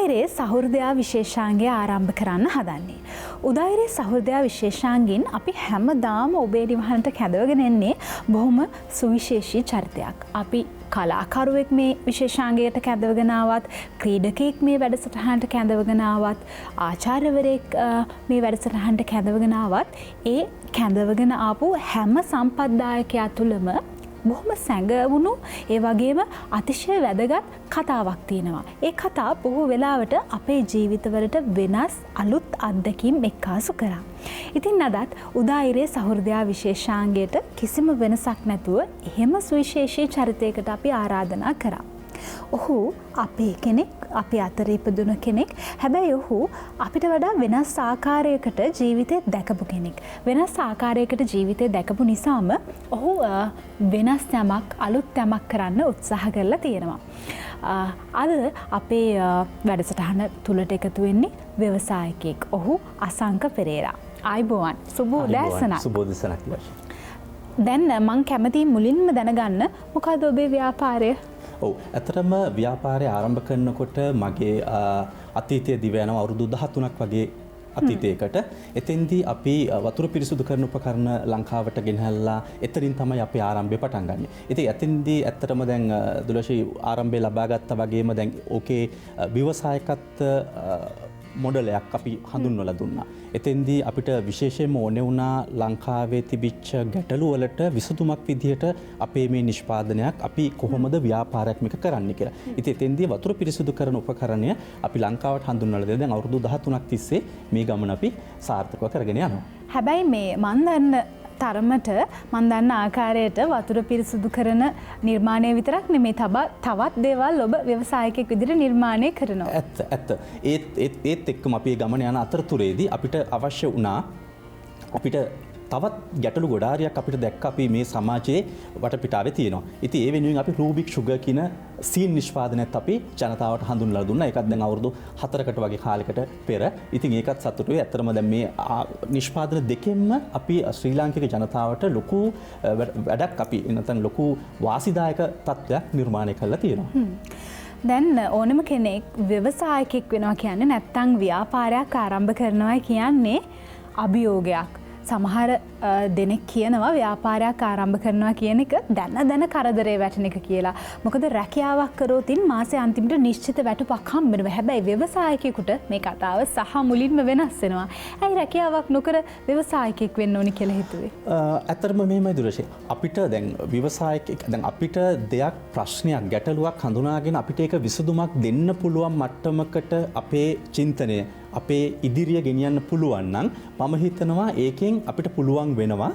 උදායිරේ සහෘදයා විශේෂාංගය ආරම්භ කරන්න හදන්නේ. උදායිරේ සහෘදයා විශේෂාංගින් අපි හැමදාම ඔබේ නිවහනට කැඳවගෙන එන්නේ බොහොම සුවිශේෂී චරිතයක්. අපි කලාකරුවෙක් මේ විශේෂාංගයට කැඳවගෙන ආවත්, ක්‍රීඩකයෙක් මේ වැඩසටහනට කැඳවගෙන ආවත්, ආචාර්යවරයෙක් මේ වැඩසටහනට කැඳවගෙන ආවත්, ඒ කැඳවගෙන ආපු හැම සම්පත්දායකයා තුළම බොහොම සැඟවුණු ඒ වගේම අතිශය වැදගත් කතාවක් තියෙනවා. ඒ කතා බොහෝ වෙලාවට අපේ ජීවිතවලට වෙනස් අලුත් අත්දැකීම් එක්කාසු කරා. ඉතින් අදත් උදායිරේ සහෘදයා විශේෂාංගයට කිසිම වෙනසක් නැතුව එහෙම සුවිශේෂී චරිතයකට අපි ආරාධනා කරා. ඔහු අපේ කෙනෙක්, අපි අතරේ ඉපදුණු කෙනෙක්. හැබැයි ඔහු අපිට වඩා වෙනස් ආකාරයකට ජීවිතේ දැකපු කෙනෙක්. වෙනස් ආකාරයකට ජීවිතේ දැකපු නිසාම ඔහු වෙනස් යමක්, අලුත් යමක් කරන්න උත්සාහ කරලා තියෙනවා. අද අපේ වැඩසටහන තුලට එකතු වෙන්නේ ව්‍යවසායකයෙක්. ඔහු අසංක පෙරේරා. ආයුබෝවන්. සුබ උදෑසනක්. සුබ උදෑසනක්. දැන් මම කැමතියි මුලින්ම දැනගන්න මොකද ඔබේ ව්‍යාපාරය? ඔව්, ඇත්තටම ව්‍යාපාරය ආරම්භ කරනකොට මගේ අතීතයේ දිව යන අවුරුදු 13ක් වගේ අතීතයකට එතෙන්දී අපි වතුර පිරිසුදු කරන උපකරණ ලංකාවට ගෙනහැල්ලා එතනින් තමයි අපි ආරම්භය පටන් ගන්නෙ. ඉතින් එතෙන්දී ඇත්තටම දැන් දුලෂී ආරම්භය ලබා ගත්තා වගේම දැන් ඕකේ ව්‍යවසායකත්ව මොඩලයක් අපි හඳුන්වලා දුන්නා. එතෙන්දී අපිට විශේෂයෙන්ම ඕනේ වුණා ලංකාවේ තිබිච්ච ගැටලු වලට විසඳුමක් විදිහට අපේ මේ නිෂ්පාදනයක් අපි කොහොමද ව්‍යාපාරයක් මේක කරන්නේ කියලා. ඉතින් එතෙන්දී වතුර පිරිසුදු කරන උපකරණය අපි ලංකාවට හඳුන්වලා දෙලා දැන් අවුරුදු 13ක් තිස්සේ මේ ගමන අපි සාර්ථකව කරගෙන යනවා. හැබැයි මේ මන් දන්න තරමට මන් දන්න ආකාරයට වතුර පිරිසුදු කරන නිර්මාණය විතරක් නෙමේ තවත් දේවල් ඔබ ව්‍යවසායකයෙක් විදිහට නිර්මාණය කරනවා. ඇත්ත. ඒත් එක්කම අපි ගමන යන අතරතුරේදී අපිට අවශ්‍ය වුණා අපිට තවත් ගැටලු ගොඩාරියක් අපිට දැක්ක අපි මේ සමාජයේ වටපිටාවේ තියෙනවා. ඉතින් ඒ වෙනුවෙන් අපි රූබික් ෂුගර් කියන සීන් නිෂ්පාදනයත් අපි ජනතාවට හඳුන්වලා දුන්නා. ඒකත් දැන් අවුරුදු 4කට වගේ කාලයකට පෙර. ඉතින් ඒකත් සතුටුයි. ඇත්තටම දැන් මේ නිෂ්පාදන දෙකෙන්ම අපි ශ්‍රී ලාංකික ජනතාවට ලොකු වැඩක් අපි නැත්නම් ලොකු වාසිදායක තත්ත්වයක් නිර්මාණය කරලා තියෙනවා. දැන් ඕනම කෙනෙක් ව්‍යවසායකයෙක් වෙනවා කියන්නේ නැත්නම් ව්‍යාපාරයක් ආරම්භ කරනවා කියන්නේ අභියෝගයක්. සමහර දෙනෙක් කියනවා ව්‍යාපාරයක් ආරම්භ කරනවා කියන එක දැන කරදරේ වැටෙන එක කියලා. මොකද රැකියාවක් කරොත් මාසේ අන්තිමට නිශ්චිත වැටුපක් හම්බ වෙනවා. හැබැයි ව්‍යවසායකයෙකුට මේ කතාව සහ මුලින්ම වෙනස් වෙනවා. ඇයි රැකියාවක් නොකර ව්‍යවසායකයෙක් වෙන්න ඕනි කියලා හිතුවේ? ඇත්තටම මෙහෙමයි දුරෂේ. අපිට දැන් ව්‍යවසායකයෙක් දැන් අපිට දෙයක් ප්‍රශ්නයක් ගැටලුවක් හඳුනාගෙන අපිට ඒක විසඳුමක් දෙන්න පුළුවන් මට්ටමකට අපේ චින්තනය අපේ ඉදිරිය ගෙනියන්න පුළුවන් නම් මම හිතනවා ඒකෙන් අපිට පුළුවන් වෙනවා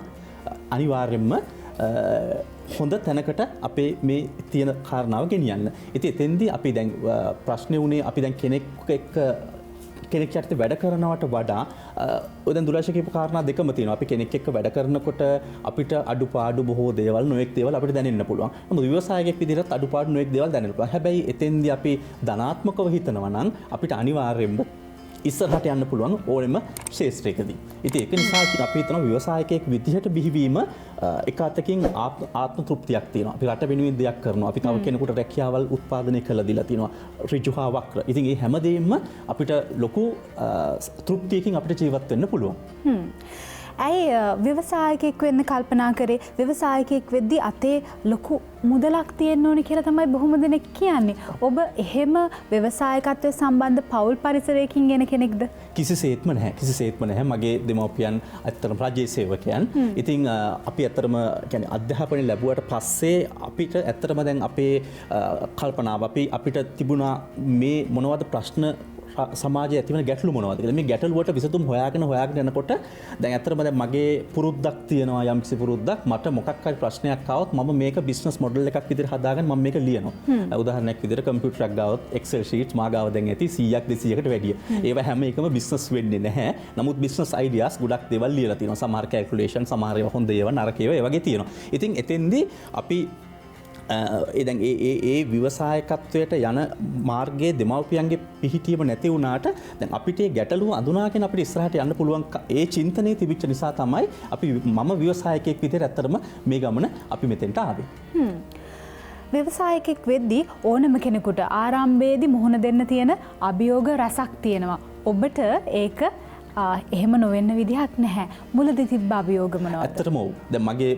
අනිවාර්යයෙන්ම හොඳ තැනකට අපේ මේ තියෙන කාරණාව ගෙනියන්න. ඉතින් එතෙන්දී අපි දැන් ප්‍රශ්නේ උනේ අපි දැන් කෙනෙක් යටතේ වැඩ කරනවට වඩා ඔය දැන් දුරාශ කියපු කාරණා දෙකම තියෙනවා. අපි කෙනෙක් එක්ක වැඩ කරනකොට අපිට අඩුපාඩු බොහෝ දේවල් නොඑක් දේවල් අපිට දැනෙන්න පුළුවන්. නමුත් ව්‍යවසායකයෙක් විදිහට අඩුපාඩු නොඑක් දේවල් දැනෙන්න පුළුවන්. හැබැයි එතෙන්දී අපි ධනාත්මකව හිතනවා නම් අපිට අනිවාර්යයෙන්ම ඉස්සරහට යන්න පුළුවන් ඕනෙම ශේෂ්ත්‍රයකදී. ඉතින් ඒක නිසා අපි හිතනවා ව්‍යවසායකයෙක් විදිහට බිහිවීම එක අතකින් ආත්ම තෘප්තියක් තියෙනවා. අපි රට වෙනුවෙන් දෙයක් කරනවා. අපි තව කෙනෙකුට රැකියාවල් උත්පාදනය කරලා දීලා තියෙනවා. ඍජු හා වක්‍ර. ඉතින් මේ හැමදේම අපිට ලොකු තෘප්තියකින් අපිට ජීවත් වෙන්න පුළුවන්. ඇයි ව්‍යවසායකයෙක් වෙන්න කල්පනා කරේ? ව්‍යවසායකයෙක් වෙද්දී අතේ ලොකු මුදලක් තියෙන්න ඕනේ කියලා තමයි බොහොම දෙනෙක් කියන්නේ. ඔබ එහෙම ව්‍යවසායකත්වයේ සම්බන්ධ පෞල් පරිසරයකින් එන කෙනෙක්ද? කිසිසේත්ම නැහැ. මගේ දෙමව්පියන් ඇත්තටම රජයේ සේවකයන්. ඉතින් අපි ඇත්තටම කියන්නේ අධ්‍යාපනය ලැබුවට පස්සේ අපිට ඇත්තටම දැන් අපේ කල්පනාව අපිට තිබුණා මේ මොනවද ප්‍රශ්න සමාජයේ ඇතිවන ගැටලු මොනවද කියලා. මේ ගැටලු වලට විසඳුම් හොයාගෙන යනකොට දැන් ඇත්තටම දැන් මගේ පුරුද්දක් තියෙනවා යම්කිසි පුරුද්දක්. මට මොකක් හරි ප්‍රශ්නයක් ආවොත් මම මේක බිස්නස් මොඩල් එකක් විදිහට හදාගෙන මම මේක ලියනවා. උදාහරණයක් විදිහට කම්පියුටරයක් ගාවොත් Excel sheets මා ගාව දැන් ඇති 100ක් 200කට වැඩිය. ඒවා හැම එකම බිස්නස් වෙන්නේ නැහැ. නමුත් බිස්නස් අයිඩියාස් ගොඩක් දේවල් ලියලා තියෙනවා. සමහර කැල්කියුලේෂන්, සමහර ඒවා හොඳ ඒවා, නරක ඒවා ඒ වගේ තියෙනවා. ඉතින් එතෙන්දී අපි දැන් ඒ ව්‍යවසායකත්වයට යන මාර්ගයේ දෙමව්පියන්ගේ පිහිටීම නැති වුණාට දැන් අපිට ඒ ගැටලුව අඳුනාගෙන අපිට ඉස්සරහට යන්න පුළුවන් ඒ චින්තනයේ තිබිච්ච නිසා තමයි අපි මම ව්‍යවසායකයෙක් විදිහට ඇත්තටම මේ ගමන අපි මෙතෙන්ට ආවේ. ව්‍යවසායකෙක් වෙද්දී ඕනම කෙනෙකුට ආරම්භයේදී මුහුණ දෙන්න තියෙන අභියෝග රසක් තියෙනවා. ඔබට ඒක එහෙම නොවෙන්න විදිහක් නැහැ. මුලදී තිබ්බ අභියෝග මොනවද? ඇත්තටම ඔව්. දැන් මගේ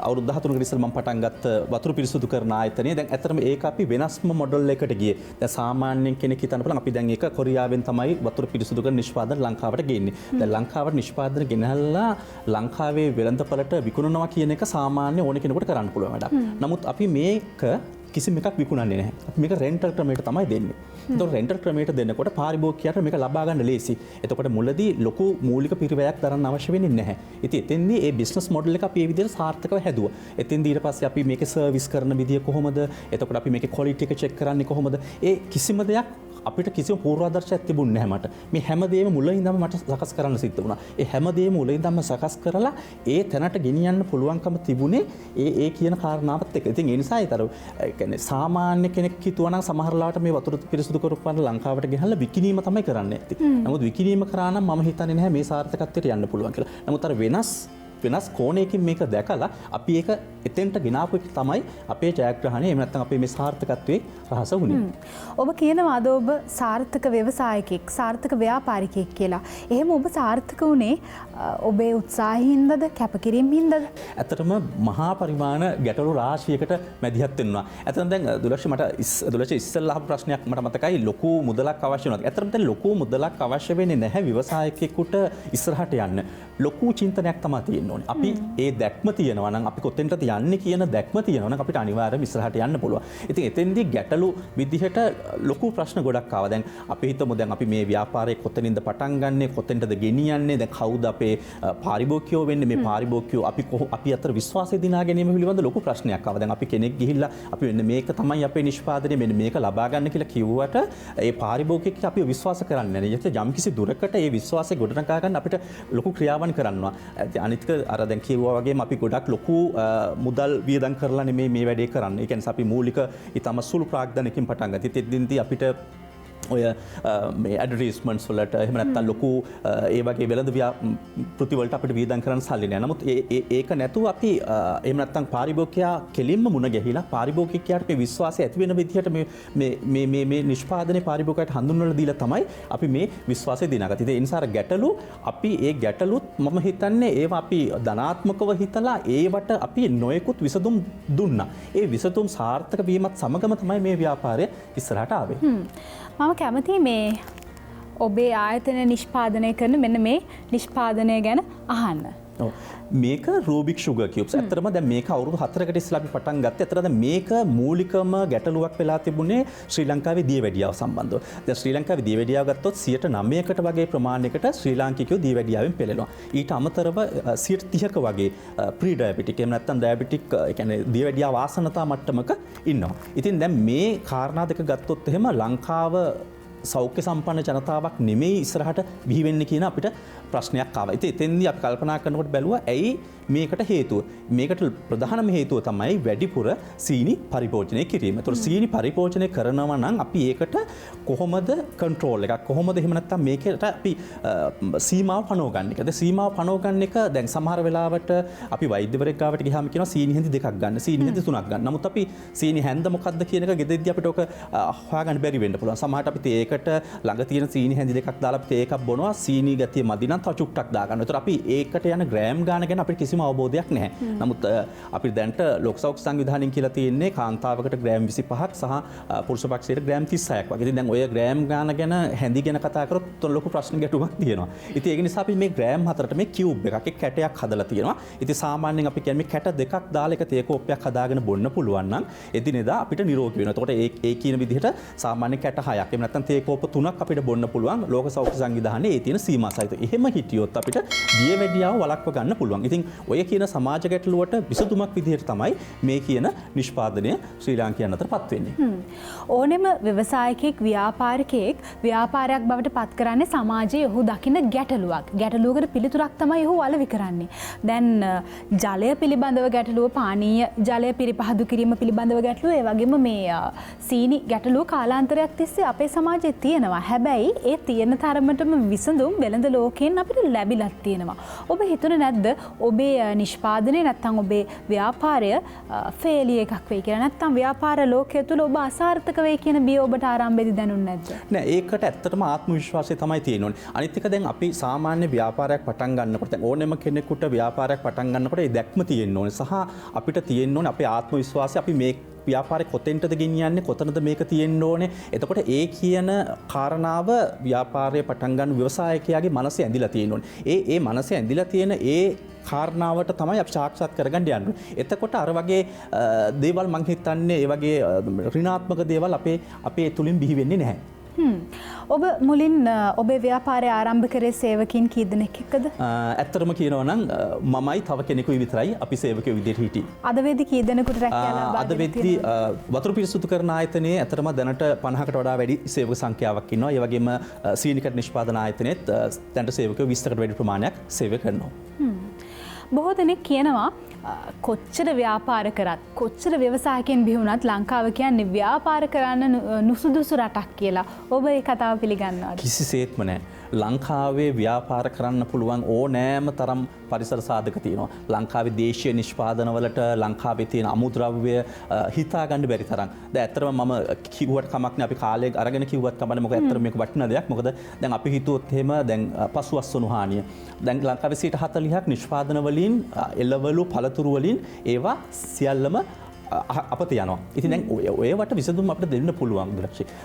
අවුරුදු 13කට ඉස්සෙල්ලා මම පටන් ගත්ත වතුර පිරිසුදු කරන ආයතනය දැන් ඇත්තටම ඒක අපි වෙනස්ම මොඩල් එකකට ගියේ. දැන් සාමාන්‍යයෙන් කෙනෙක් හිතන්න පුළුවන් අපි දැන් ඒක කොරියාවෙන් තමයි වතුර පිරිසුදු කරන නිෂ්පාදන ලංකාවට ගේන්නේ. දැන් ලංකාවට නිෂ්පාදන ගෙනහැල්ලා ලංකාවේ වෙළඳපළට විකුණනවා කියන එක සාමාන්‍ය ඕන කෙනෙකුට කරන්න පුළුවන් වැඩක්. නමුත් අපි මේක කිසිම එකක් විකුණන්නේ නැහැ. අපි මේක රෙන්ටල් ක්‍රමයට තමයි දෙන්නේ. ඒතකොට රෙන්ටල් ක්‍රමයට දෙනකොට පාරිභෝගිකයාට මේක ලබා ගන්න ලේසි. එතකොට මුලදී ලොකු මූලික පිරිවැයක් දරන්න අවශ්‍ය වෙන්නේ නැහැ. ඉතින් එතෙන්දී මේ බිස්නස් මොඩල් එක අපි මේ විදිහට සාර්ථකව හැදුවා. එතෙන්දී ඊට පස්සේ අපි මේකේ සර්විස් කරන විදිය කොහොමද? එතකොට අපි මේකේ ක්වොලිටි එක චෙක් කරන්නේ කොහොමද? ඒ කිසිම දෙයක් අපිට කිසිම පූර්වාදර්ශයක් තිබුණ නැහැ මට. මේ හැමදේම මුල ඉඳන්ම මට සකස් කරන්න සිද්ධ වුණා. ඒ හැමදේම මුල ඉඳන්ම සකස් කරලා ඒ තැනට ගෙනියන්න පුළුවන්කම තිබුණේ ඒ කියන කාරණාවත් එක්ක. ඉතින් ඒ නිසා ඒතර කියන්නේ සාමාන්‍ය කෙනෙක් හිතුවා නම් සමහර ලාවට මේ වතුර පිරිසුදු කරපුවාම ලංකාවට ගෙනහල්ලා විකිණීම තමයි කරන්න ඇත්තේ. නමුත් විකිණීම කරා නම් මම හිතන්නේ නැහැ මේ සාර්ථකත්වයට යන්න පුළුවන් කියලා. නමුත් අර වෙනස් කෝණයකින් මේක දැකලා අපි ඒක එතෙන්ට ගෙනාපු එක තමයි අපේ ජයග්‍රහණය. එහෙම නැත්නම් අපේ මේ සාර්ථකත්වයේ රහස වුණේ. ඔබ කියනවා අද ඔබ සාර්ථක ව්‍යවසායකෙක්, සාර්ථක ව්‍යාපාරිකයෙක් කියලා. එහෙම ඔබ සාර්ථක වුණේ ඔබේ උත්සාහයෙන්ද, කැපකිරීමෙන්ද? ඇත්තටම මහා පරිමාණ ගැටලු රාශියකට මැදිහත් වෙනවා. ඇත්තටම දැන් දුලක්ෂ ඉස්සෙල්ලා අහපු ප්‍රශ්නයක් මට මතකයි ලොකු මුදලක් අවශ්‍ය වෙනවා. ඇත්තටම දැන් ලොකු මුදලක් අවශ්‍ය වෙන්නේ නැහැ ව්‍යවසායකයෙකුට ඉස්සරහට යන්න. ලොකු චින්තනයක් තමයි තියෙන්නේ. අපි ඒ දැක්ම තියෙනවා නම් අපි කොතෙන්ටද යන්නේ කියන දැක්ම තියෙනවා නම් අපිට අනිවාර්යයෙන්ම ඉස්සරහට යන්න පුළුවන්. ඉතින් එතෙන්දී ගැටලු විදිහට ලොකු ප්‍රශ්න ගොඩක් ආවා. දැන් අපි හිතමු දැන් අපි මේ ව්‍යාපාරය කොතනින්ද පටන් ගන්නෙ, කොතෙන්ටද ගෙනියන්නේ, දැන් කවුද අපේ පාරිභෝගිකයෝ වෙන්නේ, මේ පාරිභෝගිකයෝ අපි අතර විශ්වාසය දිනා ගැනීම පිළිබඳ ලොකු ප්‍රශ්නයක් ආවා. දැන් අපි කෙනෙක් ගිහිල්ලා අපි මෙන්න මේක තමයි අපේ නිෂ්පාදනය, මෙන්න මේක ලබා ගන්න කියලා කිව්වට ඒ පාරිභෝගිකයෙක් අපිව විශ්වාස කරන්නේ නැහැ. යම් කිසි දුරකට ඒ විශ්වාසය ගොඩනගා ගන්න අපිට ලොකු ක්‍රියාවන් කරනවා. අනිත් අර දැන් කිව්වා වගේම අපි ගොඩක් ලොකු මුදල් වියදම් කරලා නෙමෙයි මේ වැඩේ කරන්නේ. ඒ කියන්නේ අපි මූලික ඊටම සුළු ප්‍රාග්ධනකින් පටන් ගත්තා. ඉතින්දී අපිට ඔය මේ ඇඩ්වර්ටයිස්මන්ට්ස් වලට එහෙම නැත්නම් ලොකු ඒ වගේ වෙළඳ ප්‍රතිවලට අපිට වියදම් කරන්න සල්ලි නෑ. නමුත් ඒක නැතුව අපි එහෙම නැත්නම් පාරිභෝගිකයා කෙලින්ම මුණ ගැහිලා පාරිභෝගිකයාට මේ විශ්වාසය ඇති වෙන විදිහට මේ නිෂ්පාදනයේ පාරිභෝගිකයාට හඳුන්වලා දීලා තමයි අපි මේ විශ්වාසය දිනාගත්තේ. ඒ නිසා ගැටලු අපි ඒ ගැටලුත් මම හිතන්නේ ඒවා අපි ධනාත්මකව හිතලා ඒවට අපි නොයෙකුත් විසඳුම් දුන්නා. ඒ විසඳුම් සාර්ථක වීමත් සමගම තමයි මේ ව්‍යාපාරය ඉස්සරහට ආවේ. මම කැමති මේ ඔබේ ආයතනය නිෂ්පාදනය කරන මෙන්න මේ නිෂ්පාදනය ගැන අහන්න. මේක රූබික් ෂුගර් කියුබ්ස්. ඇත්තටම දැන් මේක අවුරුදු 4කට ඉස්සෙල්ලා අපි පටන් ගත්තේ. ඇත්තටම මේක මූලිකම ගැටලුවක් වෙලා තිබුණේ ශ්‍රී ලංකාවේ දියවැඩියාව සම්බන්ධව. දැන් ශ්‍රී ලංකාවේ දියවැඩියාව ගත්තොත් 9%කට වගේ ප්‍රමාණයකට ශ්‍රී ලාංකිකයෝ දියවැඩියාවෙන් පෙළෙනවා. ඊට අමතරව 30%ක වගේ ප්‍රී ඩයබටික් එහෙම නැත්නම් ඩයබටික් ඒ කියන්නේ දියවැඩියාව ආසන්නතා මට්ටමක ඉන්නවා. ඉතින් දැන් මේ කාරණා දෙක ගත්තොත් එහෙම ලංකාව සෞඛ්‍ය සම්පන්න ජනතාවක් නෙමෙයි ඉස්සරහට බිහි වෙන්නේ කියන අපිට ප්‍රශ්නයක් ආවා. ඉතින් එතෙන්දී අපි කල්පනා කරනකොට බැලුවා ඇයි මේකට හේතුව. මේකට ප්‍රධානම හේතුව තමයි වැඩිපුර සීනි පරිභෝජනය කිරීම. ඒතකොට සීනි පරිභෝජනය කරනවා නම් අපි ඒකට කොහොමද කන්ට්‍රෝල් එකක් කොහොමද එහෙම නැත්නම් මේකට අපි සීමාව පනව ගන්න එකද? සීමාව පනව ගන්න එක දැන් සමහර වෙලාවට අපි වෛද්‍යවරයෙක් ගාවට ගියාම කියනවා සීනි හැඳි දෙකක් ගන්න, සීනි හැඳි තුනක් ගන්න. නමුත් අපි සීනි හැඳ මොකක්ද කියන එක ගෙදෙද්දී අපිට ඔක හොයාගන්න බැරි වෙන්න පුළුවන්. සමහරට අපි ඒකට ළඟ තියෙන සීනි හැඳි දෙකක් දාලා අපි ඒකක් බොනවා, සීනි ගතිය මදි නම් තව චුට්ටක් දාගන්න. ඒතර අපි ඒකට යන ග්‍රෑම් ගාන ගැන අපිට කිසිම අවබෝධයක් නැහැ. නමුත් අපි දැන්ට ලෝක සෞඛ්‍ය සංවිධානයෙන් කියලා තියෙන්නේ කාන්තාවකට ග්‍රෑම් 25ක් සහ පුරුෂ පක්ෂයට ග්‍රෑම් 36ක් වගේ. ඉතින් දැන් ඔය ග්‍රෑම් ගාන ගැන හැඳි ගැන කතා කරොත් ලොකු ප්‍රශ්න ගැටුමක් තියෙනවා. ඉතින් ඒක නිසා අපි මේ ග්‍රෑම් හතරට මේ කියුබ් එකක් කැටයක් හදලා තියෙනවා. ඉතින් සාමාන්‍යයෙන් අපි කියන්නේ මේ කැට දෙකක් දාලා එක තේ කෝප්පයක් හදාගෙන බොන්න පුළුවන් නම් එදිනෙදා අපිට නිරෝගී වෙනවා. එතකොට ඒ කියන විදිහට සාමාන්‍ය කැට 6ක් එහෙම නැත්නම් තේ කෝප්ප 3ක් අපිට බොන්න පුළුවන් ලෝක සෞඛ්‍ය සංවිධානයේ ඒ තියෙන සීමා සහිත. එහෙම හිටියොත් අපිට දියවැඩියාව වළක්ව ගන්න පුළුවන්. ඉතින් ඔය කියන සමාජ ගැටලුවට විසඳුමක් විදිහට තමයි මේ කියන නිෂ්පාදනය ශ්‍රී ලාංකිකයන් අතරපත් වෙන්නේ. ඕනෙම ව්‍යවසායකයෙක් ව්‍යාපාරිකයෙක් ව්යාපාරයක් බවට පත් කරන්නේ සමාජයේ ඔහු දකින ගැටලුවක්. ගැටලුවකට පිළිතුරක් තමයි ඔහු අලෙවි කරන්නේ. දැන් ජලය පිළිබඳව ගැටලුව, පානීය ජලය පිරිපහදු කිරීම පිළිබඳව ගැටලුව, ඒ වගේම මේ සීනි ගැටලුව කාලාන්තරයක් තිස්සේ අපේ සමාජයේ අවකාශය තියෙනවා. හැබැයි ඒ තියෙන තරමටම විසඳුම් වෙළඳ ලෝකයෙන් අපිට ලැබිලත් තියෙනවා. ඔබ හිතුනේ නැද්ද ඔබේ නිෂ්පාදනය නැත්නම් ඔබේ ව්‍යාපාරය ෆේලිය එකක් වෙයි කියලා? නැත්නම් ව්‍යාපාර ලෝකයේ තුල ඔබ අසාර්ථක වෙයි කියන බිය ඔබට ආරම්භයේදී දැනුන්නේ නැද්ද? නෑ, ඒකට ඇත්තටම ආත්ම විශ්වාසය තමයි තියෙන්නේ. අනිත් එක දැන් අපි සාමාන්‍ය ව්‍යාපාරයක් පටන් ගන්නකොට දැන් ඕනෑම කෙනෙකුට ව්‍යාපාරයක් පටන් ගන්නකොට ඒ දැක්ම තියෙන්න ඕනේ. සහ අපිට තියෙන්න ඕනේ අපේ ආත්ම විශ්වාසය අපි මේ ව්‍යාපාරේ කොතෙන්ටද ගෙනියන්නේ, කොතනද මේක තියෙන්න ඕනේ. එතකොට ඒ කියන කාරණාව ව්‍යාපාරය පටන් ගන්න ව්‍යවසායකයාගේ මනසේ ඇඳිලා තියෙන්න ඕනේ. ඒ මනසේ ඇඳිලා තියෙන ඒ කාරණාවට තමයි අපි සාක්ෂාත් කරගන්න යන්නේ. එතකොට අර වගේ දේවල් මං හිතන්නේ ඒ වගේ ඍණාත්මක දේවල් අපේ තුලින් බිහි වෙන්නේ නැහැ. ඔබ මුලින් ඔබේ ව්‍යාපාරය ආරම්භ කරේ සේවකින් කී දෙනෙක් එක්කද? ඇත්තටම කියනවා නම් මමයි තව කෙනෙකුයි විතරයි අපි සේවකයෝ විදිහට හිටියේ. අද වෙද්දි කී දෙනෙකුට රැකියාව ලබා අද වෙද්දි වතුර පිරිසුදු කරන ආයතනයේ ඇත්තටම දැනට 50කට වඩා වැඩි සේවක සංඛ්‍යාවක් ඉන්නවා. ඒ වගේම සීනිකට් නිෂ්පාදන ආයතනයේත් දැනට සේවකයෝ 20කට වැඩි ප්‍රමාණයක් සේවය කරනවා. බොහෝ දෙනෙක් කියනවා කොච්චර ව්‍යාපාර කරත් කොච්චර ව්‍යවසායකයන් බිහි වුණත් ලංකාව කියන්නේ ව්‍යාපාර කරන්න නුසුදුසු රටක් කියලා. ඔබ ඒ කතාව පිළිගන්නවද? කිසිසේත්ම නැහැ. ලංකාවේ ව්‍යාපාර කරන්න පුළුවන් ඕනෑම තරම් පරිසර සාධක තියෙනවා. ලංකාවේ දේශීය නිෂ්පාදනවලට ලංකාවේ තියෙන අමුද්‍රව්‍ය හිතා ගන්න බැරි තරම්. දැන් ඇත්තටම මම කිව්වට කමක් නෑ, අපි කාලේ අරගෙන කිව්වත් කමක් නෑ. මොකද ඇත්තටම මේක වටිනා දෙයක්. මොකද දැන් අපි හිතුවොත් එහෙම දැන් පසුවස්සුණු හානිය. දැන් ලංකාවේ 40%ක් නිෂ්පාදන වලින් එළවලු පළතුරු වලින් ඒවා සියල්ලම අපත යනවා. ඉතින් දැන් ඔයවට විසඳුම් අපිට දෙන්න පුළුවන්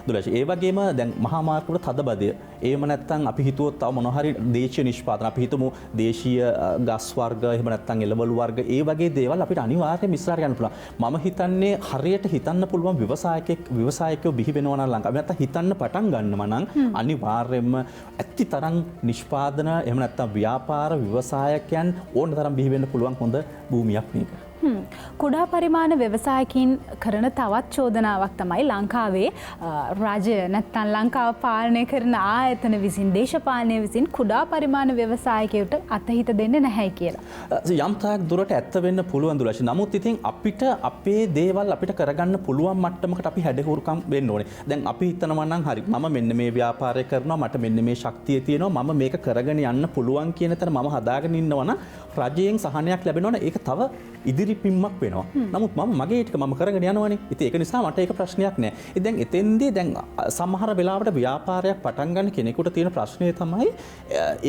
දුලක්ෂි. ඒ වගේම දැන් මහා මාර්ගවල තදබදය. එහෙම නැත්නම් අපි හිතුවොත් තව මොනවා හරි දේශීය නිෂ්පාදන අපි හිතමු දේශීය ගස් වර්ග එහෙම නැත්නම් එළවලු වර්ග ඒ වගේ දේවල් අපිට අනිවාර්යයෙන්ම ඉස්සරහට යන්න පුළුවන්. මම හිතන්නේ හරියට හිතන්න පුළුවන් ව්‍යවසායකයෝ බිහි වෙනවා නම් ලංකාවේ නැත්නම් හිතන්න පටන් ගන්නවා නම් අනිවාර්යයෙන්ම ඇත්ති තරම් නිෂ්පාදන එහෙම නැත්නම් ව්‍යාපාර ව්‍යවසායකයන් ඕන තරම් බිහි වෙන්න පුළුවන් හොඳ භූමියක් මේක. කුඩා පරිමාණ ව්‍යවසායකින් කරන තවත් චෝදනාවක් තමයි ලංකාවේ රජය නැත්නම් ලංකාව පාලනය කරන ආයතන විසින් දේශපාලනය විසින් කුඩා පරිමාණ ව්‍යවසායකයට අතහිත දෙන්නේ නැහැ කියලා. යම් තාක් දුරට ඇත්ත වෙන්න පුළුවන් දුලශ. නමුත් ඉතින් අපිට අපේ දේවල් අපිට කරගන්න පුළුවන් මට්ටමකට අපි හැඩහුරුකම් වෙන්න ඕනේ. දැන් අපි හිතනවා නම් හරි මම මෙන්න මේ ව්‍යාපාරය කරනවා, මට මෙන්න මේ ශක්තිය තියෙනවා, මම මේක කරගෙන යන්න පුළුවන් කියන තැන මම හදාගෙන ඉන්නවා නම් රජයෙන් සහනයක් ලැබෙනවා නම් ඒක තව ඉදිරි පිම්මක් වෙනවා. නමුත් මම මගේ ටික මම කරගෙන යනවනේ. ඉතින් ඒක නිසා මට ඒක ප්‍රශ්නයක් නෑ. ඉතින් දැන් එතෙන්දී දැන් සමහර වෙලාවට ව්‍යාපාරයක් පටන් ගන්න කෙනෙකුට තියෙන ප්‍රශ්නේ තමයි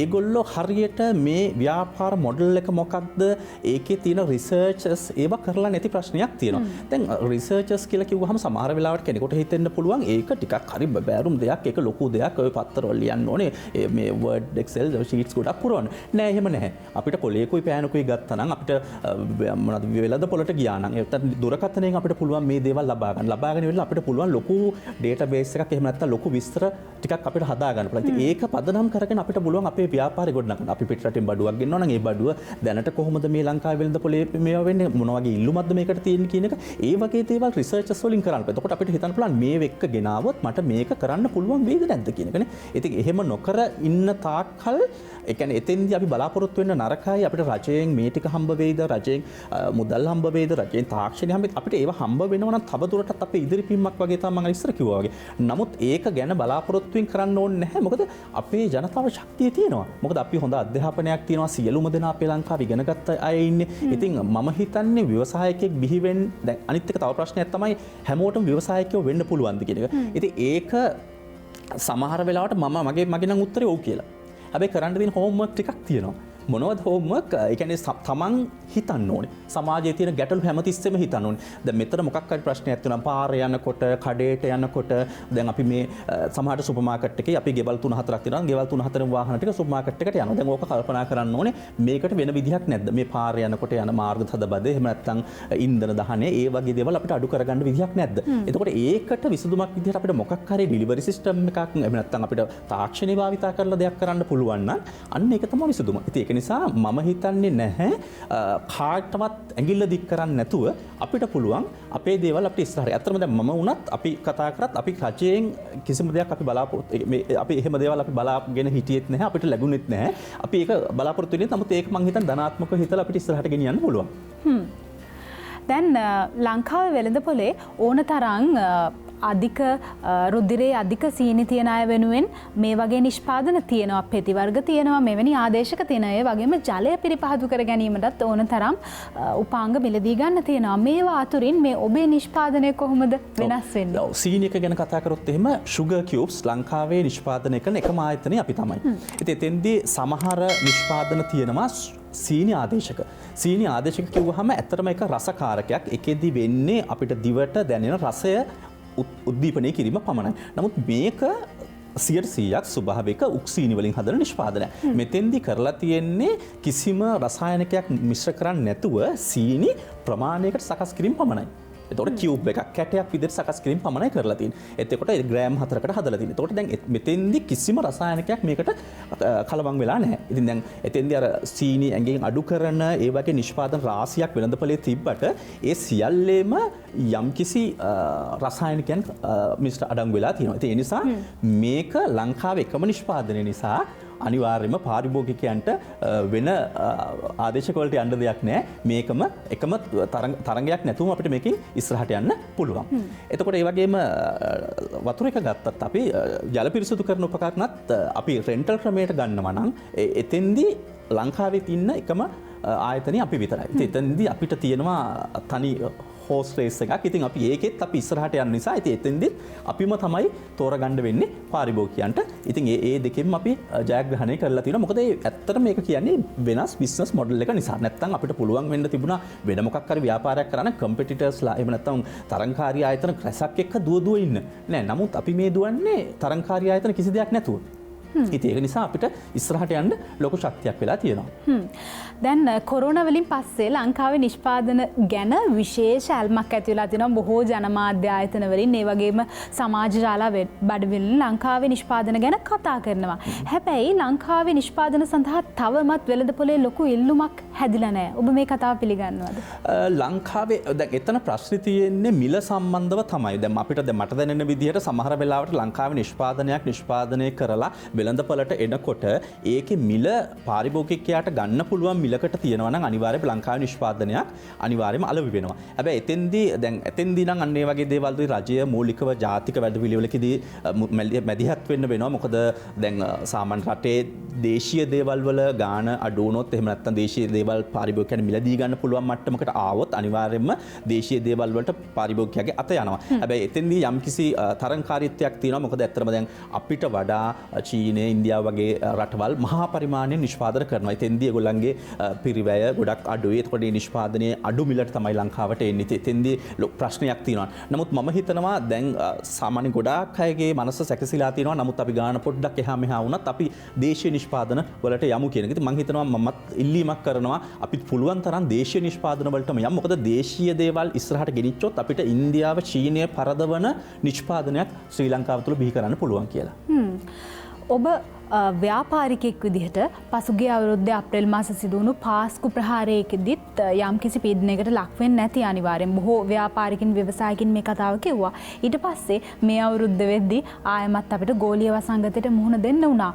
ඒගොල්ලෝ හරියට මේ ව්‍යාපාර මොඩල් එක මොකක්ද? ඒකේ තියෙන රිසර්චස් ඒවා කරලා නැති ප්‍රශ්නයක් තියෙනවා. දැන් රිසර්චස් කියලා කිව්වහම සමහර වෙලාවට කෙනෙකුට හිතෙන්න පුළුවන් ඒක ටිකක් හරි බෑරුම් දෙයක්, ඒක ලොකු දෙයක්, ඔය පත්තරවල ලියන්න ඕනේ. මේ Word Excel sheets ගොඩක් පුරවන්න. නෑ එහෙම නැහැ. අපිට කොලේකුයි පෑනකුයි ගත්තා නම් අපිට මොනවද වෙලද පොලට ගියා නම් ඒත් දුරකථනයෙන් අපිට පුළුවන් මේ දේවල් ලබා ගන්න. ලබාගෙන ඉවරලා අපිට පුළුවන් ලොකු ඩේටාබේස් එකක් එහෙම නැත්නම් ලොකු විස්තර ටිකක් අපිට හදා ගන්න පුළුවන්. ඉතින් ඒක පදනම් කරගෙන අපිට පුළුවන් අපේ ව්‍යාපාරය ගොඩනගන්න. අපි පිටරටින් බඩුවක් ගෙන්නනවා නම් ඒ බඩුව දැනට කොහොමද මේ ලංකාවේ වෙළඳ පොලේ මේවා වෙන්නේ, මොන වගේ ඉල්ලුමක්ද මේකට තියෙන්නේ කියන එක ඒ වගේ දේවල් රිසර්චස් වලින් කරන්න. එතකොට අපිට හිතන්න පුළුවන් මේ වෙක්ක ගෙනාවොත් මට මේක කරන්න පුළුවන් වේද නැද්ද කියන එකනේ. ඉතින් එහෙම නොකර ඉන්න තාක්කල් ඒ කියන්නේ එතෙන්දී අපි බලාපොරොත්තු වෙන්න නරකයි. අපිට රජයෙන් මේ ටික හම්බ වෙයිද, රජයෙන් මුදල් හම්බ වෙයිද, රජයෙන් තාක්ෂණය හම්බ වෙයිද, අපිට ඒව හම්බ වෙනවා නම් තව දුරටත් අපේ ඉදිරි පිම්මක් වගේ තමයි මම ඉස්සර කිව්වා වගේ. නමුත් ඒක ගැන බලාපොරොත්තුෙන් කරන්න ඕනේ නැහැ. මොකද අපේ ජනතාව ශක්තිය තියෙනවා. මොකද අපි හොඳ අධ්‍යාපනයක් තියෙනවා. සියලුම දෙනා අපේ ලංකාවේ ඉගෙන ගත්ත අය ඉන්නේ. ඉතින් මම හිතන්නේ ව්‍යවසායකයෙක් බිහි වෙන්න දැන් අනිත් එක තව ප්‍රශ්නයක් තමයි හැමෝටම ව්‍යවසායකයෝ වෙන්න පුළුවන්ද කියන එක. ඉතින් ඒක සමහර වෙලාවට මගේ නම් උත්තරේ ඔව් කියලා. හැබැයි කරන්න තියෙන හෝම්වර්ක් ටිකක් තියෙනවා. මොනවද හෝම්වර්ක්? ඒ කියන්නේ තමන් හිතන්න ඕනේ. සමාජයේ තියෙන ගැටලු හැමතිස්සෙම හිතන්න ඕනේ. දැන් මෙතන මොකක් හරි ප්‍රශ්නයක් තියෙනවා පාරේ යනකොට, කඩේට යනකොට, දැන් අපි මේ සමහර සුපර් මාකට් එකේ අපි ගෙවල් 3-4ක් තියෙනවා. ගෙවල් 3-4 වාහන ටික සුපර් මාකට් එකට යනවා. දැන් ඕක කල්පනා කරන්න ඕනේ මේකට වෙන විදිහක් නැද්ද? මේ පාරේ යනකොට යන මාර්ග තදබද එහෙම නැත්නම් ඉන්ධන දහනය ඒ වගේ දේවල් අපිට අඩු කරගන්න විදිහක් නැද්ද? එතකොට ඒකට විසඳුමක් විදිහට අපිට මොකක් හරි ඩෙලිවරි සිස්ටම් එකක් එහෙම නැත්නම් අපිට තාක්ෂණය භාවිතා කරලා දෙයක් කරන්න පුළුවන් නම් අන්න ඒක තමයි විසඳුම. ඉතින් ඒක නිසා මම හිතන්නේ නැහැ කාටවත් ඇඟිල්ල දික් කරන්නේ නැතුව අපිට පුළුවන් අපේ දේවල් අපිට ඉස්සරහට. අතරම දැන් මම වුණත් අපි කතා කරත් අපි රජයෙන් කිසිම දෙයක් අපි අපි එහෙම දේවල් අපි බලාගෙන හිටියෙත් නැහැ, අපිට ලැබුණෙත් නැහැ. අපි ඒක බලාපොරොත්තු වෙන්නේ. නමුත් ඒක මම හිතන්නේ ධනාත්මකව හිතලා අපිට ඉස්සරහට ගෙනියන්න පුළුවන්. දැන් ලංකාවේ වෙළඳ පොලේ ඕන තරම් අධික රුධිරයේ අධික සීනි තියන අය වෙනුවෙන් මේ වගේ නිෂ්පාදන තියෙනවා, පෙති වර්ග තියෙනවා, මෙවැනි ආදේශක තියෙනවා. ඒ වගේම ජලය පිරිපහදු කර ගැනීමටත් ඕන තරම් උපාංග මිලදී ගන්න තියෙනවා. මේවා අතුරින් මේ ඔබේ නිෂ්පාදනය කොහොමද වෙනස් වෙන්නේ? සීනි එක ගැන කතා කරොත් එහෙම sugar cubes ලංකාවේ නිෂ්පාදනය කරන එකම ආයතනය අපි තමයි. ඉතින් එතෙන්දී සමහර නිෂ්පාදන තියෙනවා සීනි ආදේශක. සීනි ආදේශක කිව්වහම ඇත්තටම එක රසකාරකයක්. ඒකෙදි වෙන්නේ අපිට දිවට දැනෙන රසය උද්දීපනය කිරීම පමණයි. නමුත් මේක 100% ස්වභාවික උක්සීනි වලින් හදන නිෂ්පාදනයක්. මෙතෙන්දි කරලා තියෙන්නේ කිසිම රසායනිකයක් මිශ්‍ර කරන්නේ නැතුව සීනි ප්‍රමාණයකට සකස් කිරීම පමණයි. එතකොට කියුබ් එකක් කැටයක් විදිහට සකස් කිරීම පමණයි කරලා තියෙන්නේ. එතකොට ග්‍රෑම් 4කට හදලා තියෙන්නේ. එතකොට දැන් මෙතෙන්දි කිසිම රසායනිකයක් මේකට කලවම් වෙලා නැහැ. ඉතින් දැන් එතෙන්දි අර සීනි ඇඟෙන් අඩු කරන ඒ වගේ නිෂ්පාදන රාශියක් වෙළඳපොලේ තිබ්බට ඒ සියල්ලේම යම්කිසි රසායනිකයන් මිශ්‍ර අඩංගු වෙලා තියෙනවා. ඒ නිසා මේක ලංකාවේ එකම නිෂ්පාදනය නිසා අනිවාර්යයෙන්ම පාරිභෝගිකයන්ට වෙන ආදේශකවලට යන්න දෙයක් නැහැ. මේකම එකම තරංගයක් නැතුවම අපිට මේකෙන් ඉස්සරහට යන්න පුළුවන්. එතකොට ඒ වගේම වතුර එක ගත්තත් අපි ජල පිරිසුදු කරන උපකරණත් අපි රෙන්ටල් ක්‍රමයට ගන්නවා නම් එතෙන්දී ලංකාවේ ඉන්න එකම ආයතනය අපි විතරයි. එතෙන්දී අපිට තියෙනවා තනි හෝස් රේස් එකක්. ඉතින් අපි ඒකෙත් අපි ඉස්සරහට යන නිසා ඉතින් එතෙන්දිත් අපිම තමයි තෝරගන්න වෙන්නේ පාරිභෝගිකයන්ට. ඉතින් ඒ දෙකෙන්ම අපි ජයග්‍රහණය කරලා තියෙනවා. මොකද ඒ ඇත්තට මේක කියන්නේ වෙනස් බිස්නස් මොඩල් එක නිසා. නැත්තම් අපිට පුළුවන් වෙන්න තිබුණා වෙන මොකක් හරි ව්‍යාපාරයක් කරන්න කම්පිටිටර්ස්ලා එහෙම නැත්තම් තරංකාරී ආයතන රැසක් එක්ක දුව ඉන්න. නෑ. නමුත් අපි මේ දුවන්නේ තරංකාරී ආයතන කිසි දෙයක් නැතුව. ඉතින් ඒක නිසා අපිට ඉස්සරහට යන්න ලොකු ශක්තියක් වෙලා තියෙනවා. දැන් කොරෝනා වලින් පස්සේ ලංකාවේ නිෂ්පාදන ගැන විශේෂ ඇල්මක් ඇති වෙලා තියෙනවා. බොහෝ ජනමාධ්‍ය ආයතන වලින් ඒ වගේම සමාජ ජාල බඩවලින් ලංකාවේ නිෂ්පාදන ගැන කතා කරනවා. හැබැයි ලංකාවේ නිෂ්පාදන සඳහා තවමත් වෙළඳපොලේ ලොකු ඉල්ලුමක් හැදිලා නැහැ. ඔබ මේ කතාව පිළිගන්නවද? ලංකාවේ දැන් එතන ප්‍රශ්නේ තියෙන්නේ මිල සම්බන්ධව තමයි. දැන් අපිට දැන් මට දැනෙන විදිහට සමහර වෙලාවට ලංකාවේ නිෂ්පාදනයක් නිෂ්පාදනය කරලා වෙළඳපළට එනකොට ඒකේ මිල පාරිභෝගිකයාට ගන්න පුළුවන් මිලකට තියෙනවා නම් අනිවාර්යයෙන්ම ලංකාවේ නිෂ්පාදනයක් අනිවාර්යයෙන්ම අලෙවි වෙනවා. හැබැයි එතෙන්දී නම් අන්න ඒ වගේ දේවල් වලින් රජය මූලිකව ජාතික වැඩපිළිවෙලකදී මැදිහත් වෙන්න වෙනවා. මොකද දැන් සාමාන්‍ය රටේ දේශීය දේවල් වල ගාණ අඩු වුණොත් එහෙම නැත්නම් දේශීය දේවල් පාරිභෝගිකයන් මිලදී ගන්න පුළුවන් මට්ටමකට ආවොත් අනිවාර්යයෙන්ම දේශීය දේවල් වලට පාරිභෝගිකයාගේ අත යනවා. හැබැයි එතෙන්දී යම්කිසි තරංකාරීත්වයක් තියෙනවා. මොකද ඇත්තටම දැන් අපිට වඩා චීනය ඉන්දියාව වගේ රටවල් මහා පරිමාණයෙන් නිෂ්පාදනය කරනවා. එතෙන්දී ඒගොල්ලන්ගේ පිරිවැය ගොඩක් අඩුයි. ඒකට මේ නිෂ්පාදනයේ අඩු මිලට තමයි ලංකාවට එන්නේ. එතෙන්දී ප්‍රශ්නයක් තියෙනවා. නමුත් මම හිතනවා දැන් සාමාන්‍ය ගොඩාක් අයගේ මනස සැකසීලා තියෙනවා. නමුත් අපි ගාන පොඩ්ඩක් එහා මෙහා වුණත් අපි දේශීය නිෂ්පාදන වලට යමු කියන එක. ඉතින් මම හිතනවා මමත් ඉල්ලීමක් කරනවා අපිත් පුළුවන් තරම් දේශීය නිෂ්පාදන වලටම යමු. මොකද දේශීය දේවල් ඉස්සරහට ගෙනිච්චොත් අපිට ඉන්දියාව චීනය පරදවන නිෂ්පාදනයක් ශ්‍රී ලංකාව තුළ බිහි කරන්න පුළුවන් කියලා. ඔබ ව්‍යාපාරිකයෙක් විදිහට පසුගිය අවුරුද්දේ අප්‍රේල් මාස සිදු වුණු පාස්කු ප්‍රහාරයකදීත් යම්කිසි පීඩනයකට ලක් වෙන්නේ නැති අනිවාර්යෙන් බොහෝ ව්‍යාපාරිකින් ව්‍යවසායකින් මේ කතාව කිව්වා. ඊට පස්සේ මේ අවුරුද්ද වෙද්දී ආයමත් අපිට ගෝලීය වසංගතයට මුහුණ දෙන්න වුණා.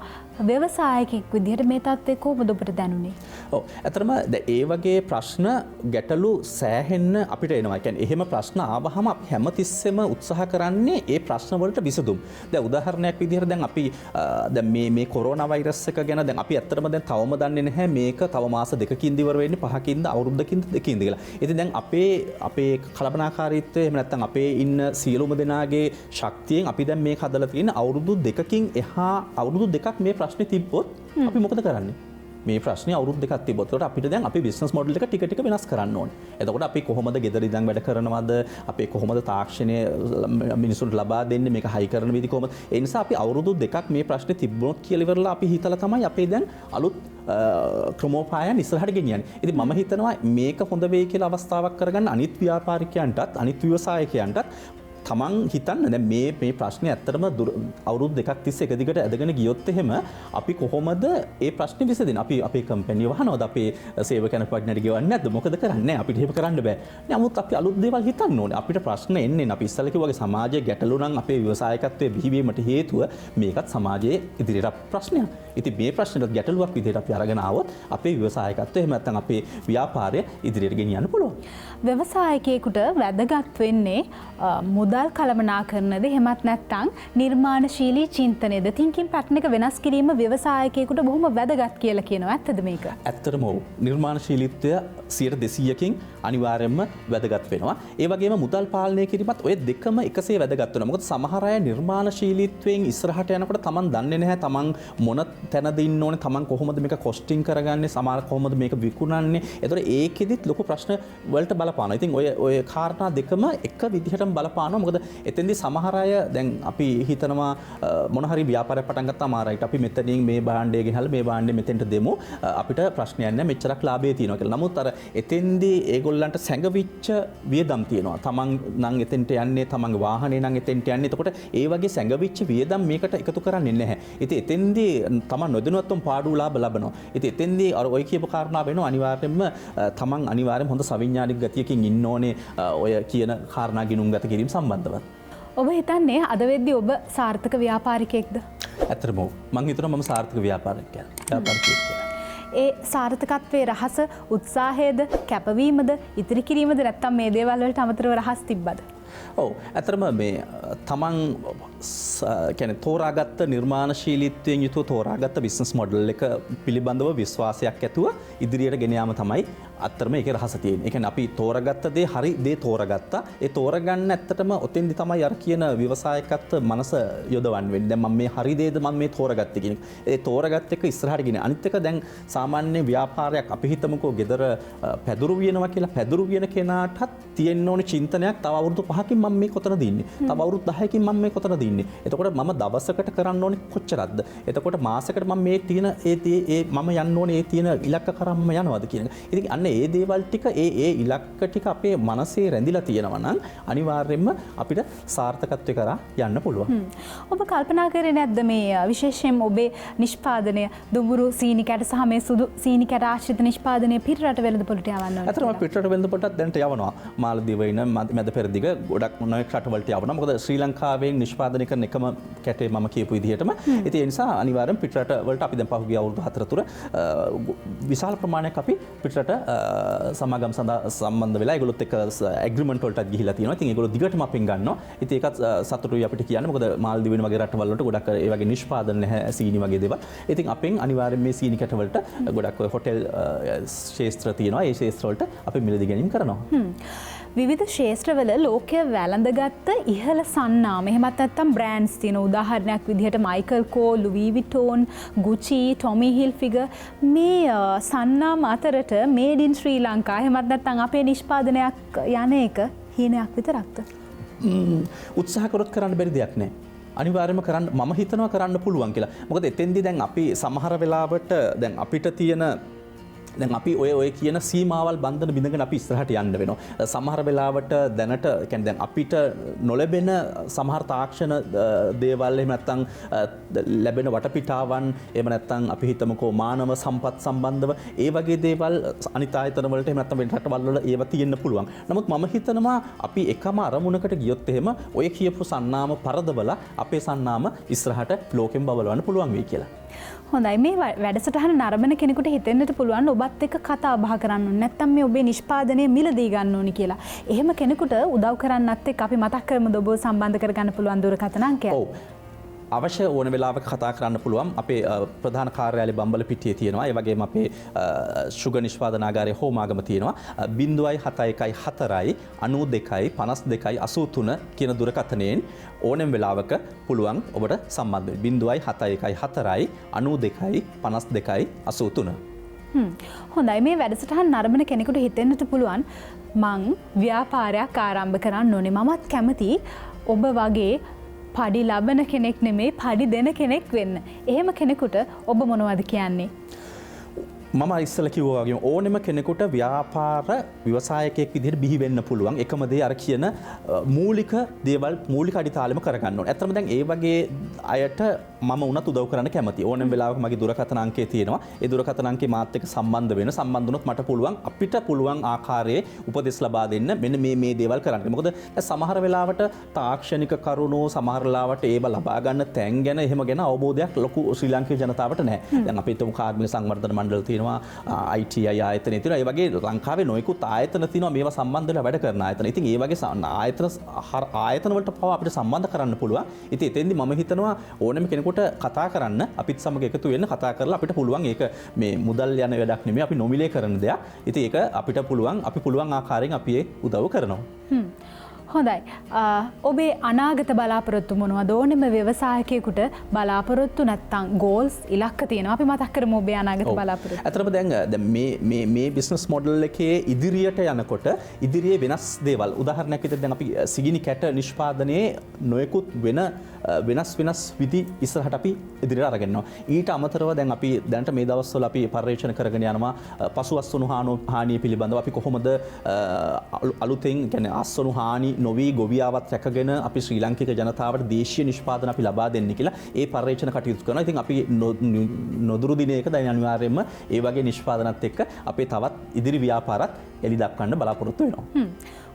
ව්‍යවසායකයෙක් විදිහට මේ තත්ත්වය කොහොමද ඔබට දැනුනේ? ඔව් ඇත්තටම ඒ වගේ ප්‍රශ්න ගැටලු සෑහෙන්න අපිට එනවා. ඒ කියන්නේ එහෙම ප්‍රශ්න ආවහම අපි හැමතිස්සෙම උත්සාහ කරන්නේ ඒ ප්‍රශ්න වලට විසඳුම්. දැන් උදාහරණයක් විදිහට දැන් අපි දැන් මේ කොරෝනා වෛරස් එක ගැන දැන් අපි ඇත්තටම දැන් තවම දන්නේ නැහැ මේක තව මාස දෙකකින් ඉවර වෙන්නේ 5කින්ද අවුරුද්දකින්ද දෙකින්ද කියලා. ඉතින් දැන් අපේ කලබනාකාරීත්වය එහෙම නැත්නම් අපේ ඉන්න සියලුම දෙනාගේ ශක්තියෙන් අපි දැන් මේක හදලා තියෙන අවුරුදු දෙකකින් එහා අවුරුදු දෙකක් මේ ප්‍රශ්නේ තිබ්බොත් අපි මොකද කරන්නේ? මේ ප්‍රශ්නේ අවුරුදු දෙකක් තිබ්බොත් ඒකට අපිට දැන් අපේ බිස්නස් මොඩල් එක ටික ටික වෙනස් කරන්න ඕනේ. එතකොට අපි කොහොමද ගෙදර ඉඳන් වැඩ කරනවද? අපි කොහොමද තාක්ෂණය මිනිසුන්ට ලබා දෙන්නේ? මේක හයි කරන විදි කොහොමද? ඒ නිසා අපි අවුරුදු දෙකක් මේ ප්‍රශ්නේ තිබ්බොත් කියලා ඉවරලා අපි හිතලා තමයි අපේ දැන් අලුත් ක්‍රමෝපායන් ඉස්සරහට ගෙනියන්නේ. ඉතින් මම හිතනවා මේක හොඳ වෙයි කියලා අවස්ථාවක් කරගන්න අනිත් ව්‍යාපාරිකයන්ටත් අනිත් ව්‍යවසායකයන්ටත් තමන් හිතන්න දැන් මේ ප්‍රශ්නේ ඇත්තටම අවුරුදු දෙකක් තිස්සේ එක දිගට ඇදගෙන ගියොත් එහෙම අපි කොහොමද ඒ ප්‍රශ්නේ විසඳෙන්නේ? අපි අපේ කම්පැනි වහනවද? අපේ සේවකයන් පඩියට ගෙවන්නේ නැද්ද? මොකද කරන්නේ? අපිට එහෙම කරන්න බෑ. නමුත් අපි අලුත් දේවල් හිතන්න ඕනේ. අපිට ප්‍රශ්න එන්නේ අපි ඉස්සෙල්ලා කිව්වා වගේ සමාජයේ ගැටලු නම් අපේ ව්‍යවසායකත්වයේ බිහිවීමට හේතුව මේකත් සමාජයේ ඉදිරියට ප්‍රශ්නයක්. ඉතින් මේ ප්‍රශ්නෙට ගැටලුවක් විදිහට අපි අරගෙන ආවොත් අපේ ව්‍යවසායකත්වය එහෙම නැත්නම් අපේ ව්‍යාපාරය ඉදිරියට ගෙනියන්න පුළුවන්. ව්‍යවසායකයෙකුට වැදගත් වෙන්නේ මුදල් කළමනාකරණද එහෙමත් නැත්නම් නිර්මාණශීලී චින්තනයද thinking pattern එක වෙනස් කිරීම ව්‍යවසායකයෙකුට බොහොම වැදගත් කියලා කියනවා. ඇත්තද මේක? ඇත්තටම ඔව්. නිර්මාණශීලීත්වය 200%කින් අනිවාර්යයෙන්ම වැදගත් වෙනවා. ඒ වගේම මුදල් පාලනය කිරීමත් ඔය දෙකම එකසේ වැදගත් වෙනවා. මොකද සමහර අය නිර්මාණශීලීත්වයෙන් ඉස්සරහට යනකොට තමන් දන්නේ නැහැ තමන් මොන තැනද ඉන්න ඕනේ, තමන් කොහොමද මේක කොස්ටිං කරගන්නේ, සමහර කොහොමද මේක විකුණන්නේ. ඒතකොට ඒකෙදිත් ලොකු ප්‍රශ්න වලට බලපානවා. ඉතින් ඔය කාරණා දෙකම එක විදිහටම බලපානවා. මොකද එතෙන්දී සමහර අය දැන් අපි හිතනවා මොන හරි ව්‍යාපාරයක් පටන් ගත්තාම ආරයිට් අපි මෙතනින් මේ භාණ්ඩය ගෙනහලා මේ භාණ්ඩය මෙතෙන්ට දෙමු. අපිට ප්‍රශ්නයක් නැහැ, මෙච්චරක් ලාභය තියෙනවා කියලා. නමුත් අර එතෙන්දී ඒගොල්ලන්ට සැඟවිච්ච වියදම් තියෙනවා. තමන් නම් එතෙන්ට යන්නේ, තමන්ගේ වාහනේ නම් එතෙන්ට යන්නේ. එතකොට ඒ වගේ සැඟවිච්ච වියදම් මේකට එකතු කරන්නේ නැහැ. ඉතින් එතෙන්දී තමන් නොදැනුවත්වම පාඩු ලාභ ලබනවා. ඉතින් එතෙන්දී අර ඔය කියපු කාරණා වෙනවා අනිවාර්යයෙන්ම තමන් අනිවාර්යයෙන්ම හොඳ සවිඥානික ගතියකින් ඉන්න ඕනේ ඔය කියන කාරණා ගිණුම් ගත කිරීම සම්බන්ධව. ඔබ හිතන්නේ අද වෙද්දී ඔබ සාර්ථක ව්‍යාපාරිකයෙක්ද? ඇත්තටම මම හිතනවා මම සාර්ථක ව්‍යාපාරිකයෙක් කියලා. ඒ සාර්ථකත්වයේ රහස උත්සාහයද, කැපවීමද, ඉතිරි කිරීමද නැත්නම් මේ දේවල් වලට අමතරව රහස් තිබ්බද? ඔව් ඇත්තටම මේ තමන් කියන්නේ තෝරාගත්ත නිර්මාණශීලීත්වයෙන් යුතුව තෝරාගත්ත බිස්නස් මොඩල් එක පිළිබඳව විශ්වාසයක් ඇතුව ඉදිරියට ගෙන යාම තමයි අත්‍තරම ඒකේ රහස තියෙන්නේ. ඒ කියන්නේ අපි තෝරාගත්ත දේ හරි දේ තෝරාගත්තා. ඒ තෝරගන්න ඇත්තටම ඔතෙන්දි තමයි අර කියන ව්‍යවසායකත්ව මනස යොදවන්න වෙන්නේ. දැන් මම මේ හරි දේද මම මේ තෝරාගත්තේ කියන එක. ඒ තෝරාගත්ත එක ඉස්සරහට ගෙන. අනිත් එක දැන් සාමාන්‍ය ව්‍යාපාරයක් අපි හිතමුකෝ ගෙදර පැදුරු වියනවා කියලා. පැදුරු වියන කෙනාටත් තියෙන්න ඕනේ චින්තනයක් තව අවුරුදු 5කින් මම මේ කොතනද ඉන්නේ? තව අවුරුදු 10කින් මම මේ කොතනද ඉන්නේ? එතකොට මම දවසකට කරන්න ඕනේ කොච්චරක්ද? එතකොට මාසෙකට මම මේ තියෙන ඒ මම යන්න ඕනේ ඒ තියෙන ඉලක්ක කරා මම යනවාද කියන එක. ඉතින් අන්න ඒ දේවල් ටික ඒ ඉලක්ක ටික අපේ මනසේ රැඳිලා තියෙනවා නම් අනිවාර්යයෙන්ම අපිට සාර්ථකත්වය කරා යන්න පුළුවන්. ඔබ කල්පනා කරේ නැද්ද මේ විශේෂයෙන්ම ඔබේ නිෂ්පාදනය දුඹුරු සීනි කැට සහ මේ සුදු සීනි කැට ආශ්‍රිත නිෂ්පාදනය පිටරට වෙළඳපොළට යවන්න ඕනේ? අතරම පිටරට වෙළඳපොළටත් දැනට යවනවා. මාලදීව ඉන්න මැද පෙරදිග ගොඩක් නොයෙක් රටවලට යවනවා. මොකද ශ්‍රී ලංකාවෙන් නිෂ්පාදනය කරන එකම කැටේ මම කියපු විදිහටම. ඉතින් ඒ නිසා අනිවාර්යෙන් පිටරට වලට අපි දැන් පහුගිය අවුරුදු 4 තුර විශාල ප්‍රමාණයක් අපි පිටරට සමාගම් සඳහා සම්බන්ධ වෙලා ඒගොල්ලොත් එක්ක ඇග්‍රීමන්ට් වලටත් ගිහිලා තියෙනවා. ඉතින් ඒගොල්ලෝ දිගටම අපෙන් ගන්නවා. ඉතින් ඒකත් සතුටුයි අපිට කියන්න. මොකද මාල්දිවයින් වගේ රටවල් වලට ගොඩක් ඒ වගේ නිෂ්පාදන නැහැ සීනි වගේ දේවල්. ඉතින් අපෙන් අනිවාර්යෙන් මේ සීනි කැට වලට ගොඩක් ඔය හොටෙල් ශේෂ්ත්‍ර තියෙනවා. ඒ ශේෂ්ත්‍ර වලට අපි මිලදී ගැනීම කරනවා. විවිධ ශේෂ්ත්‍රවල ලෝකයේ වැළඳගත් ඉහළ සන්නාම එහෙමත් නැත්නම් බ්‍රෑන්ඩ්ස් තියෙන උදාහරණයක් විදිහට මයිකල් කෝ, ලුවී විටෝන්, ගුචි, ටොමි හිල්ෆිගර් මේ සන්නාම අතරට මේඩ් ඉන් ශ්‍රී ලංකා එහෙමත් නැත්නම් අපේ නිෂ්පාදනයක් යන එක හීනයක් විතරක්ද? උත්සාහ කරොත් කරන්න බැරි දෙයක් නෑ. අනිවාර්යයෙන්ම කරන්න මම හිතනවා කරන්න පුළුවන් කියලා. මොකද එතෙන්දී දැන් අපි සමහර වෙලාවට දැන් අපිට තියෙන දැන් අපි ඔය කියන සීමාවල් බන්ධන බිඳගෙන අපි ඉස්සරහට යන්න වෙනවා. සමහර වෙලාවට දැනට කියන්නේ දැන් අපිට නොලැබෙන සමහර තාක්ෂණ දේවල් එහෙම නැත්නම් ලැබෙන වටපිටාවන් එහෙම නැත්නම් අපි හිතමුකෝ මානව සම්පත් සම්බන්ධව ඒ වගේ දේවල් අනිත් ආයතන වලට එහෙම නැත්නම් වෙන රටවල් වල ඒව තියෙන්න පුළුවන්. නමුත් මම හිතනවා අපි එකම අරමුණකට ගියොත් එහෙම ඔය කියපු සන්නාම පරදවලා අපේ සන්නාම ඉස්සරහට ලෝකෙන් බබලවන්න පුළුවන් වෙයි කියලා. හොඳයි මේ වැඩසටහන නරඹන කෙනෙකුට හිතෙන්නට පුළුවන් ඔබත් එක්ක කතා බහ කරන්න ඕනේ නැත්නම් මේ ඔබේ නිෂ්පාදනය මිලදී ගන්න ඕනේ කියලා. එහෙම කෙනෙකුට උදව් කරන්නත් එක්ක අපි මතක් කරමුද ඔබව සම්බන්ධ කරගන්න පුළුවන් දුරකථන අංකය? ඔව්. අවශ්‍ය ඕන වෙලාවක කතා කරන්න පුළුවන්. අපේ ප්‍රධාන කාර්යාලය බම්බලපිටියේ තියෙනවා. ඒ වගේම අපේ ශුගර් නිෂ්පාදනාගාරය හෝමාගම තියෙනවා. 0.71 92 52 83 කියන දුරකථනයෙන් ඕනෙම වෙලාවක පුළුවන් ඔබට සම්බන්ධ වෙන්න. 0.71 92 52 83. හොඳයි මේ වැඩසටහන නරඹන කෙනෙකුට හිතෙන්නට පුළුවන් මං ව්‍යාපාරයක් ආරම්භ කරන්න ඕනේ. මමත් කැමති ඔබ වගේ පඩි ලබන කෙනෙක් නෙමේ පඩි දෙන කෙනෙක් වෙන්න. එහෙම කෙනෙකුට ඔබ මොනවද කියන්නේ? මම ඉස්සෙල්ලා කිව්වා වගේම ඕනෙම කෙනෙකුට ව්‍යාපාර ව්‍යවසායකයෙක් විදිහට බිහි වෙන්න පුළුවන්. එකම දේ අර කියන මූලික දේවල් මූලික අඩිතාලෙම කරගන්න ඕනේ. ඇත්තටම දැන් ඒ වගේ අයට මම උනත් උදව් කරන්න කැමතියි. ඕනෙම වෙලාවක මගේ දුරකථන අංකය තියෙනවා. ඒ දුරකථන අංකේ මාත් එක්ක සම්බන්ධ වෙන්න. සම්බන්ධ වුණොත් මට පුළුවන් අපිට පුළුවන් ආකාරයේ උපදෙස් ලබා දෙන්න මෙන්න මේ දේවල් කරන්න. මොකද සමහර වෙලාවට තාක්ෂණික කරුණෝ සමහර වෙලාවට ඒව ලබා ගන්න තැන් ගැන එහෙම ගැන අවබෝධයක් ලොකු ශ්‍රී ලාංකේය ජනතාවට නැහැ. දැන් අපි හිතමු කාර්මික සංවර්ධන මණ්ඩල තියෙනවා ITI ආයතන තියෙනවා. ඒ වගේ ලංකාවේ නොයෙකුත් ආයතන තියෙනවා මේවා සම්බන්ධ වෙලා වැඩ කරන ආයතන. ඉතින් ඒ වගේ ආයතන වලට පවා අපිට සම්බන්ධ කරන්න පුළුවන්. ඉතින් එතෙන්දී මම හිතනවා ඕනෑම කෙනෙකුට කතා කරන්න අපිත් සමග එකතු වෙන්න කතා කරලා අපිට පුළුවන් ඒක මේ මුදල් යන වැඩක් නෙමෙයි අපි නොමිලේ කරන දෙයක්. ඉතින් ඒක අපිට පුළුවන් අපි පුළුවන් ආකාරයෙන් අපි ඒ උදව් කරනවා. හොඳයි. ඔබේ අනාගත බලාපොරොත්තු මොනවද? ඕනෙම ව්‍යවසායකයෙකුට බලාපොරොත්තු නැත්තම් ගෝල්ස් ඉලක්ක තියෙනවා. අපි මතක් කරමු ඔබේ අනාගත බලාපොරොත්තු. අතරම දැන් මේ බිස්නස් මොඩල් එකේ ඉදිරියට යනකොට ඉදිරියේ වෙනස් දේවල් උදාහරණයක් විදිහට දැන් අපි සිගිනි කැට නිෂ්පාදනයේ නොයෙකුත් වෙනස් විදි ඉස්සරහට අපි ඉදිරියට අරගෙන යනවා. ඊට අමතරව දැන් අපි දැනට මේ දවස්වල අපි පර්යේෂණ කරගෙන යනවා පසුවස්තුණු හානිය පිළිබඳව අපි කොහොමද අලුතෙන් කියන්නේ අස්වනු හානි නොවී ගොවියාවත් රැකගෙන අපි ශ්‍රී ලාංකික ජනතාවට දේශීය නිෂ්පාදන අපි ලබා දෙන්න කියලා ඒ පර්යේෂණ කටයුතු කරනවා. ඉතින් අපි නොදුරු දිනයක දැන් අනිවාර්යයෙන්ම ඒ වගේ නිෂ්පාදනත් එක්ක අපේ තවත් ඉදිරි ව්‍යාපාරات එලි දක්වන්න බලාපොරොත්තු වෙනවා.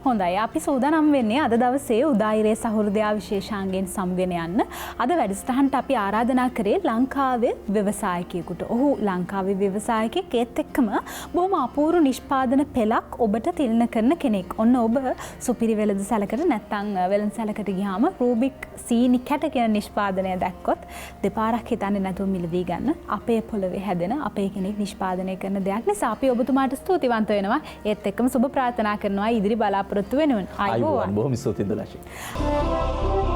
හොඳයි. අපි සූදානම් වෙන්නේ අද දවසේ උදායිරේ සහෘදයා විශේෂාංගයෙන් සමුගෙන යන්න. අද වැඩසටහනට අපි ආරාධනා කරේ ලංකාවේ ව්‍යවසායකයෙකුට. ඔහු ලංකාවේ ව්‍යවසායකයෙක් ඒත් එක්කම බොහොම අපූර්ව නිෂ්පාදන පෙළක් ඔබට තිලන කරන කෙනෙක්. ඔන්න ඔබ සුපිරි වෙළඳ සැලකට නැත්නම් වෙළඳ සැලකට ගියාම රූබික් සීනි කැට කියන නිෂ්පාදනය දැක්කොත් දෙපාරක් හිතන්නේ නැතුව මිලදී ගන්න. අපේ පොළවේ හැදෙන අපේ කෙනෙක් නිෂ්පාදනය කරන දෙයක් නිසා අපි ඔබතුමාට ස්තුතිවන්ත වෙනවා. ඒත් එක්කම සුබ ප්‍රාර්ථනා කරනවා ඉදිරි බලාපොරොත්තු වෙනුවෙන්. අයිබෝවන් බොහොම ස්තුතියි දලශී.